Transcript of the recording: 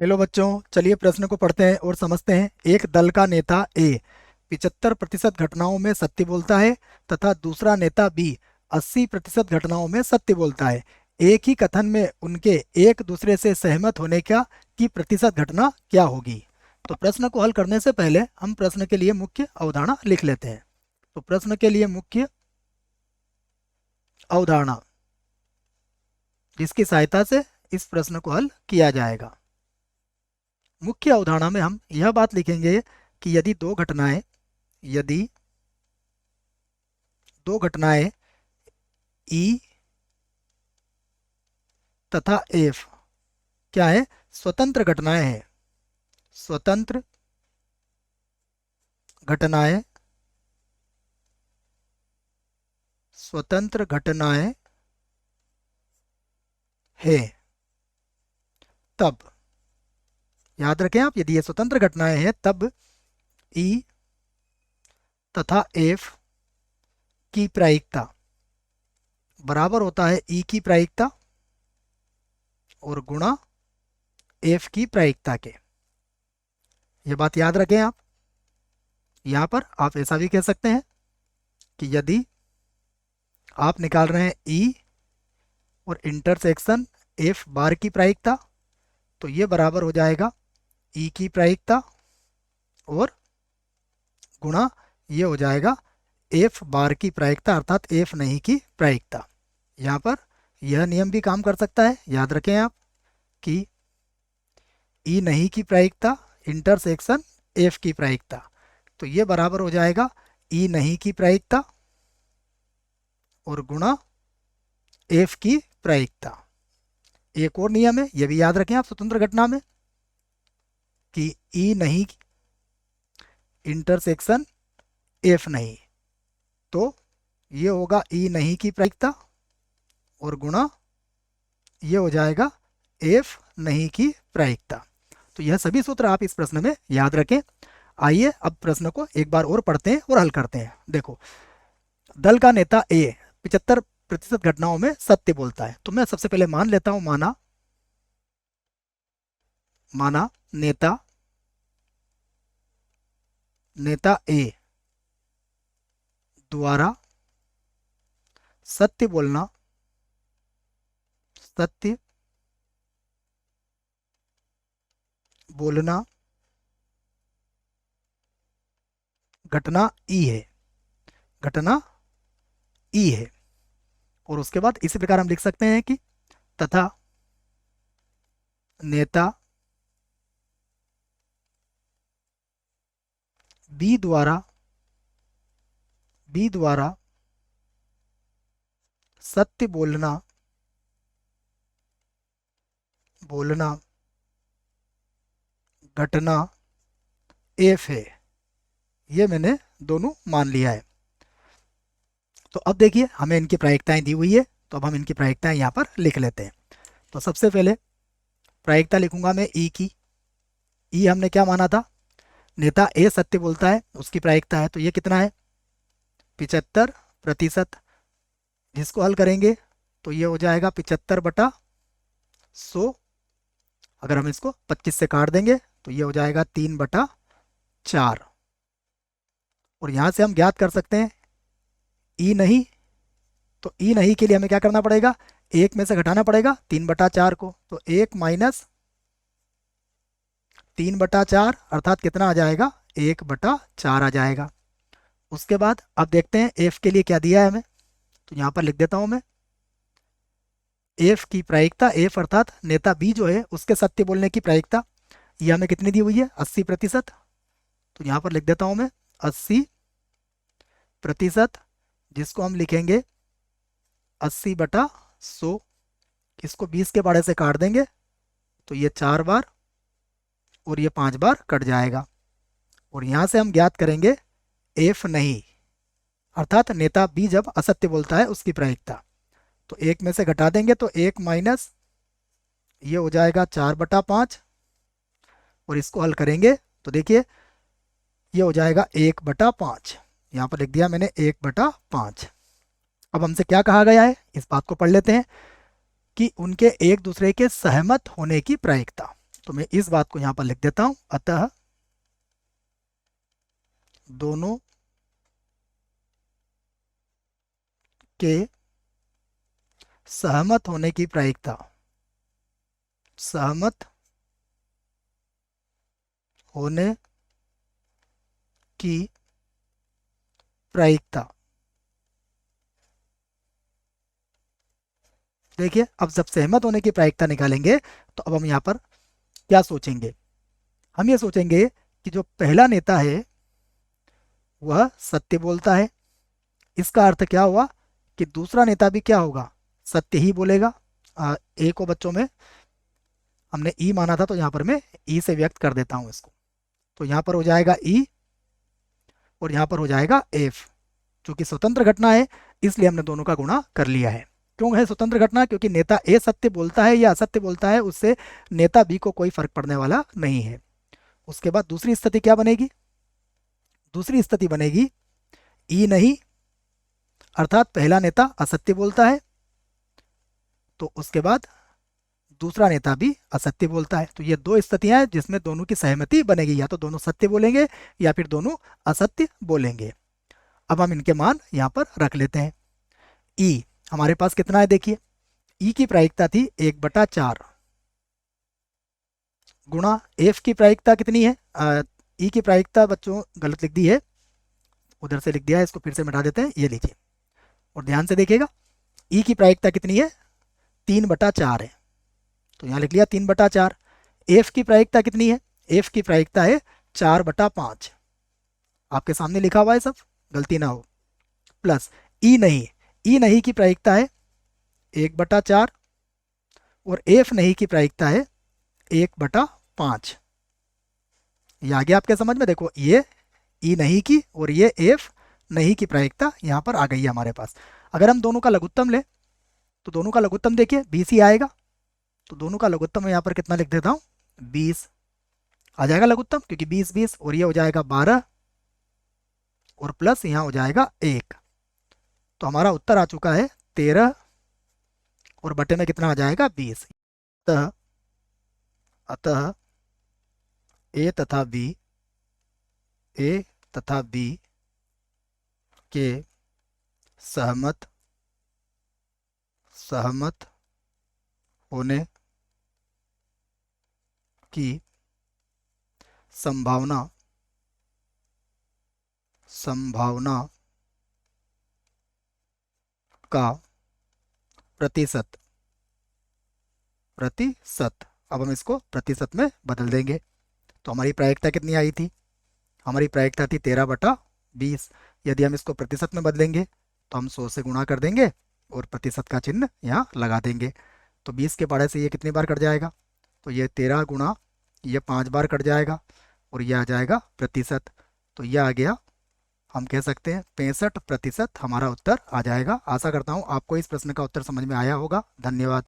Hello बच्चों, चलिए प्रश्न को पढ़ते हैं और समझते हैं। एक दल का नेता ए 75% घटनाओं में सत्य बोलता है तथा दूसरा नेता बी 80% घटनाओं में सत्य बोलता है। एक ही कथन में उनके एक दूसरे से सहमत होने का की प्रतिशत घटना क्या होगी। तो प्रश्न को हल करने से पहले हम प्रश्न के लिए मुख्य अवधारणा लिख लेते हैं। तो प्रश्न के लिए मुख्य अवधारणा जिसकी सहायता से इस प्रश्न को हल किया जाएगा। मुख्य अवधारणा में हम यह बात लिखेंगे कि यदि दो घटनाएं ई तथा एफ क्या है, स्वतंत्र घटनाएं हैं। स्वतंत्र घटनाएं स्वतंत्र घटनाएं है, तब याद रखें आप, यदि ये स्वतंत्र घटनाएं हैं तब ई तथा एफ की प्रायिकता बराबर होता है ई की प्रायिकता और गुणा एफ की प्रायिकता के। ये बात याद रखें आप। यहां पर आप ऐसा भी कह सकते हैं कि यदि आप निकाल रहे हैं ई और इंटरसेक्शन एफ बार की प्रायिकता, तो ये बराबर हो जाएगा ई की प्रायिकता और गुणा ये हो जाएगा एफ बार की प्रायिकता अर्थात एफ नहीं की प्रायिकता। यहाँ पर यह नियम भी काम कर सकता है, याद रखें आप, कि ई नहीं की प्रायिकता इंटरसेक्शन एफ की प्रायिकता, तो ये बराबर हो जाएगा ई नहीं की प्रायिकता और गुणा एफ की प्रायिकता। एक और नियम है, यह भी याद रखें आप स्वतंत्र घटना में, कि ई नहीं इंटरसेक्शन एफ नहीं, तो ये होगा ई नहीं की प्रायिकता और गुणा ये हो जाएगा एफ नहीं की प्रायिकता। तो यह सभी सूत्र आप इस प्रश्न में याद रखें। आइए अब प्रश्न को एक बार और पढ़ते हैं और हल करते हैं। देखो, दल का नेता ए 75% घटनाओं में सत्य बोलता है। तो मैं सबसे पहले मान लेता हूं, माना नेता ए द्वारा सत्य बोलना घटना ई है। और उसके बाद इसी प्रकार हम लिख सकते हैं कि तथा नेता बी द्वारा सत्य बोलना घटना एफ है। ये मैंने दोनों मान लिया है। तो अब देखिए, हमें इनकी प्रायिकताएं दी हुई है, तो अब हम इनकी प्रायिकताएं यहाँ पर लिख लेते हैं। तो सबसे पहले प्रायिकता लिखूंगा मैं ई की। ई हमने क्या माना था, नेता ए सत्य बोलता है, उसकी प्रायिकता है, तो ये कितना है 75%। जिसको हल करेंगे तो ये हो जाएगा 75/100। अगर हम इसको 25 से काट देंगे तो ये हो जाएगा 3/4। और यहां से हम ज्ञात कर सकते हैं ई नहीं, तो ई नहीं के लिए हमें क्या करना पड़ेगा, एक में से घटाना पड़ेगा 3/4 को, तो 1 माइनस 3/4 अर्थात कितना आ जाएगा 1/4 आ जाएगा। उसके बाद अब देखते हैं एफ के लिए क्या दिया है हमें, तो यहाँ पर लिख देता हूं मैं एफ की प्रायिकता। एफ अर्थात नेता बी जो है उसके सत्य बोलने की प्रायिकता, ये हमें कितनी दी हुई है 80%। तो यहाँ पर लिख देता हूं मैं 80%, जिसको हम लिखेंगे 80/100। इसको 20 के बारे से काट देंगे तो ये 4 बार और ये 5 बार कट जाएगा। और यहां से हम ज्ञात करेंगे एफ नहीं अर्थात नेता बी जब असत्य बोलता है उसकी प्रायिकता। तो एक में से घटा देंगे तो 1 माइनस ये हो जाएगा 4/5 और इसको हल करेंगे तो देखिए ये हो जाएगा 1/5। यहाँ पर लिख दिया मैंने 1/5। अब हमसे क्या कहा गया है, इस बात को पढ़ लेते हैं कि उनके एक दूसरे के सहमत होने की प्रायिकता। तो मैं इस बात को यहाँ पर लिख देता हूँ, अतः दोनों के सहमत होने की प्रायिकता, सहमत होने की प्रायिकता। देखिए, अब जब सहमत होने की प्रायिकता निकालेंगे तो अब हम यहाँ पर क्या सोचेंगे? हम ये सोचेंगे कि जो पहला नेता है वह सत्य बोलता है। इसका अर्थ क्या हुआ कि दूसरा नेता भी क्या होगा? सत्य ही बोलेगा। ए को बच्चों में हमने ई माना था, तो यहाँ पर मैं ई से व्यक्त कर देता हूँ इसको। तो यहाँ पर हो जाएगा ई और यहाँ पर हो जाएगा एफ। चूंकि स्वतंत्र घटना है इसलिए हमने दोनों का गुणा कर लिया है। क्यों है स्वतंत्र घटना? क्योंकि नेता ए सत्य बोलता है या असत्य बोलता है, उससे नेता बी को कोई फर्क पड़ने वाला नहीं है। उसके बाद दूसरी स्थिति क्या बनेगी? दूसरी स्थिति बनेगी ई नहीं, अर्थात पहला नेता असत्य बोलता है, तो उसके बाद दूसरा नेता भी असत्य बोलता है। तो ये दो स्थितियां हैं जिसमें दोनों की सहमति बनेगी, या तो दोनों सत्य बोलेंगे या फिर दोनों असत्य बोलेंगे। अब हम इनके मान यहाँ पर रख लेते हैं। ई हमारे पास कितना है? देखिए, ई की प्रायिकता थी 1/4 गुणा एफ की प्रायिकता कितनी है? ई की प्रायिकता बच्चों गलत लिख दी है, उधर से लिख दिया है, इसको फिर से मिटा देते हैं। ये लीजिए और ध्यान से देखिएगा, ई की प्रायिकता कितनी है? 3/4 है, तो यहाँ लिख लिया 3/4। एफ की प्रायिकता कितनी है? एफ की प्रायिकता है 4/5। आपके सामने लिखा हुआ है सब, गलती ना हो। प्लस ई नहीं, ई नहीं की प्रायिकता है 1/4 और एफ नहीं की प्रायिकता है 1/5। ये आ गया आपके समझ में? देखो, ये ई नहीं की और ये एफ नहीं की प्रायिकता यहाँ पर आ गई है हमारे पास। अगर हम दोनों का लघुत्तम लें तो दोनों का लघुत्तम देखिए 20 ही आएगा, तो दोनों का लघुत्तम मैं यहाँ पर कितना लिख देता हूँ? 20 आ जाएगा लघुत्तम, क्योंकि 20 और ये हो जाएगा 12 और प्लस यहाँ हो जाएगा 1। तो हमारा उत्तर आ चुका है 13 और बटे में कितना आ जाएगा? 20। अतः अतः ए तथा बी, ए तथा बी के सहमत सहमत होने की संभावना संभावना का प्रतिशत प्रतिशत। अब हम इसको प्रतिशत में बदल देंगे। तो हमारी प्रायिकता कितनी आई थी? हमारी प्रायिकता थी 13/20। यदि हम इसको प्रतिशत में बदलेंगे तो हम 100 से गुणा कर देंगे और प्रतिशत का चिन्ह यहाँ लगा देंगे। तो 20 के पढ़े से ये कितनी बार कट जाएगा? तो ये 13 गुणा ये 5 बार कट जाएगा और ये आ जाएगा प्रतिशत। तो ये आ गया, हम कह सकते हैं 65% हमारा उत्तर आ जाएगा। आशा करता हूँ आपको इस प्रश्न का उत्तर समझ में आया होगा। धन्यवाद।